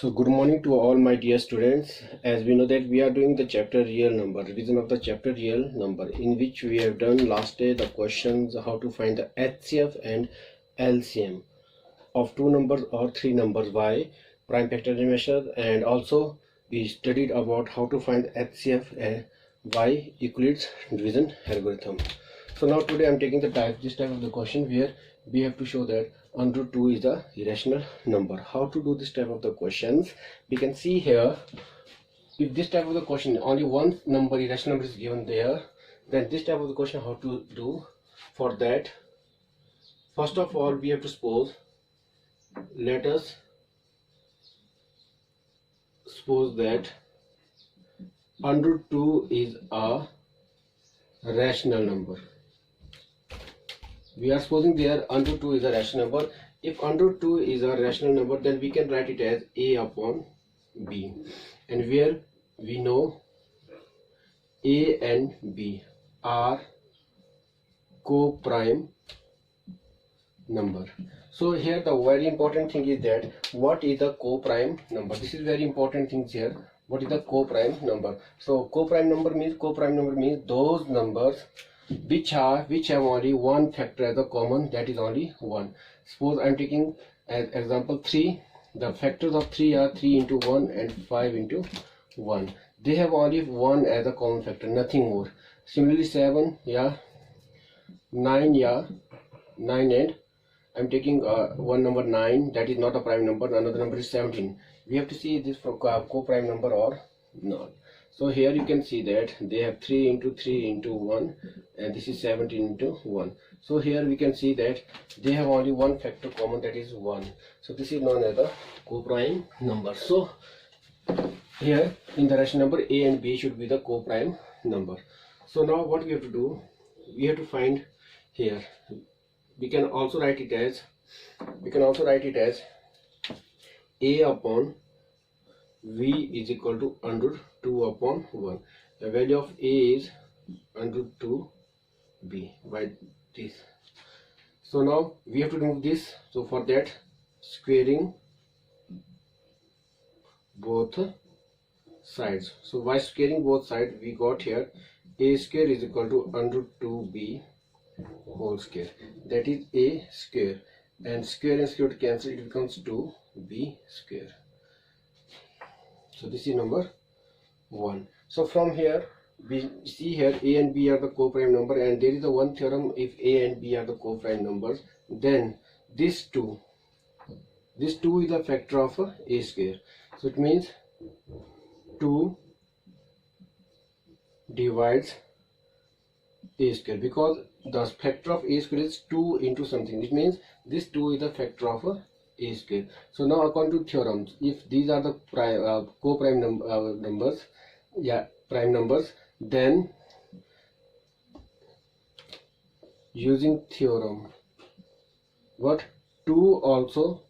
So good morning to all my dear students. As we know that we are doing the chapter real number, revision of the chapter real number, in which we have done last day the questions how to find the HCF and LCM of two numbers or three numbers by prime factorization method, and also we studied about how to find HCF and by Euclid's division algorithm. So now today I am taking this type of the question where we have to show that under 2 is the irrational number. How to do this type of the questions? We can see here, if this type of the question only one number irrational number is given there, then this type of the question how to do. For that, first of all we have to suppose, let us suppose that under 2 is a rational number. We are supposing there under 2 is a rational number. If under 2 is a rational number, then we can write it as A upon B, and where we know A and B are co-prime number. So here the very important thing is that what is the co-prime number. This is very important things here. What is the co-prime number? So co-prime number means those numbers which have only one factor as a common, that is only 1. Suppose I am taking as example 3. The factors of 3 are 3 into 1 and 5 into 1. They have only 1 as a common factor, nothing more. Similarly 7, 9, 9, and I am taking one number 9, that is not a prime number. Another number is 17. We have to see this for co-prime number or not. So here you can see that they have 3 into 3 into 1, and this is 17 into 1. So here we can see that they have only one factor common, that is 1. So this is known as the co-prime number. So here in the rational number, A and B should be the co-prime number. So now what we have to do, we have to find here. We can also write it as A upon V is equal to under 2 upon 1. The value of A is under 2B by this. So now we have to remove this. So for that, squaring both sides. So by squaring both sides, we got here A square is equal to under 2B whole square. That is A square, and square cancel, it becomes 2B square. So this is number 1. So from here we see here A and B are the co-prime number, and there is a one theorem: if A and B are the co-prime numbers, then this 2 is a factor of A square. So it means 2 divides A square, because the factor of A square is 2 into something. It means this 2 is the factor of A square. So now according to theorems, if these are the co-prime numbers, prime numbers, then using theorem, what 2 also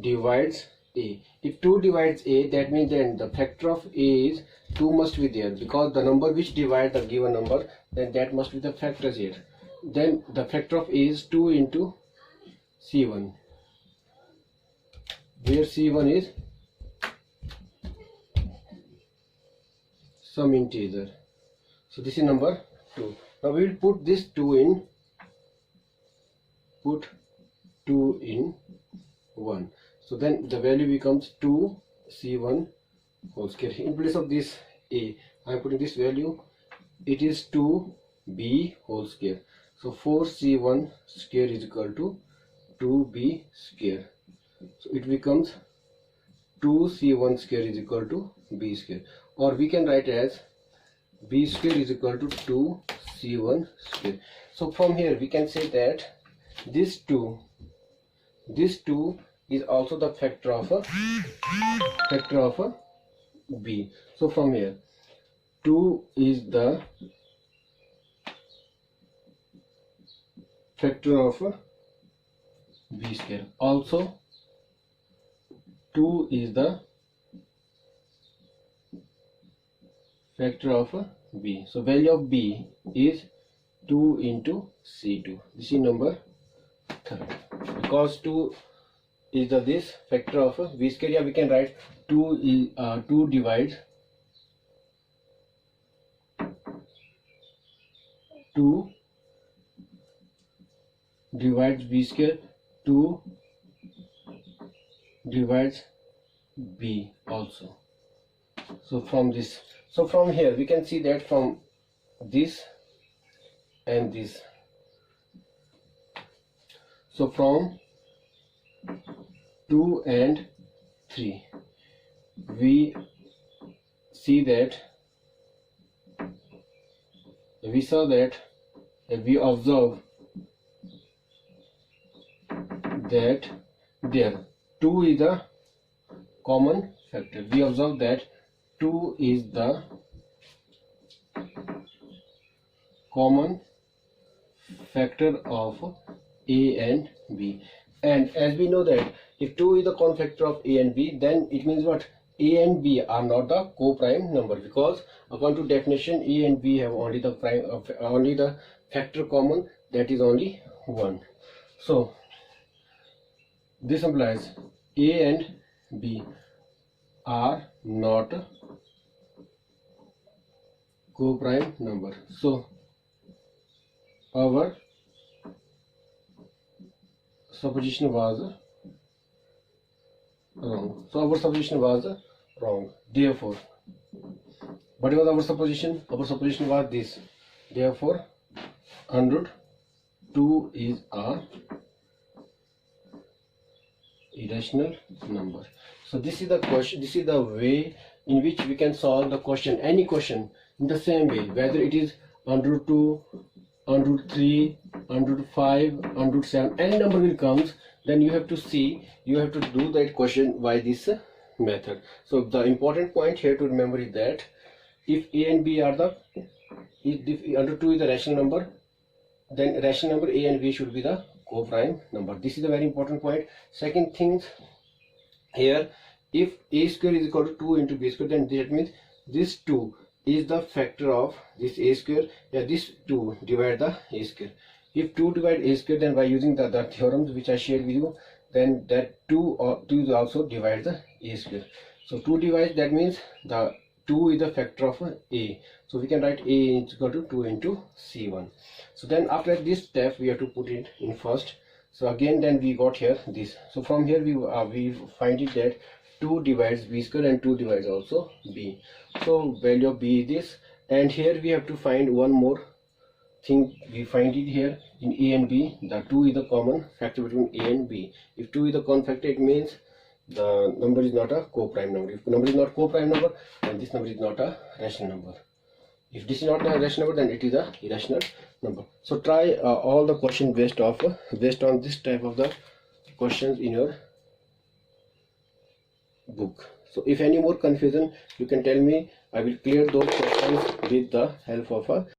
divides A. If 2 divides A, that means then the factor of A is 2 must be there, because the number which divides the given number, then that must be the factor here. Then the factor of A is 2 into C1, where C1 is some integer. So this is number 2. Now we will put this 2 in 1. So then the value becomes 2C1 whole square. In place of this A, I am putting this value. It is 2B whole square. So 4C1 square is equal to 2B square. So it becomes 2C1 square is equal to B square, or we can write as B square is equal to 2C1 square. So from here we can say that this 2 is also the factor of B. So from here 2 is the factor of B square. Also 2 is the factor of B. So value of B is 2 into C2. This is number 3. Because 2 is the this factor of v square. Yeah, we can write 2 is 2 divides 2 divides b square, 2 divides b also. So from this, so from here we can see that from this and this, so from 2 and 3 we see that we observe that there 2 is the common factor. We observe that 2 is the common factor of a and b, and as we know that if 2 is the common factor of a and b, then it means what? A and b are not the co-prime number, because according to definition a and b have only the prime only the factor common, that is only 1. So this implies a and b are not co-prime number. So our supposition was wrong. Therefore, what was our supposition? Our supposition was this. Therefore, 102 is a irrational number. So this is the question. This is the way in which we can solve the question, any question, in the same way, whether it is 102, 103, 105, 107, any number will comes, then you have to see, you have to do that question by this method. So the important point here to remember is that if a and b are the, if 102 is the rational number, then rational number a and b should be the co-prime number. This is a very important point. Second thing here, if a square is equal to 2 into b square, then that means this 2 is the factor of this a square. Yeah, this 2 divide the a square. If 2 divide a square, then by using the theorems which I shared with you, then that 2 is also divide the a square. So 2 divides, that means the 2 is the factor of a. So we can write a is equal to 2 into c1. So then after this step we have to put it in first. So again then we got here this. So from here we find it that 2 divides b square and 2 divides also b. So value of b is this, and here we have to find one more thing. We find it here in a and b. The 2 is the common factor between a and b. If 2 is the common factor, it means the number is not a co-prime number. If the number is not co-prime number, then this number is not a rational number. If this is not a rational number, then it is a irrational number. So try all the questions based on this type of the questions in your book. So if any more confusion, you can tell me. I will clear those questions with the help of a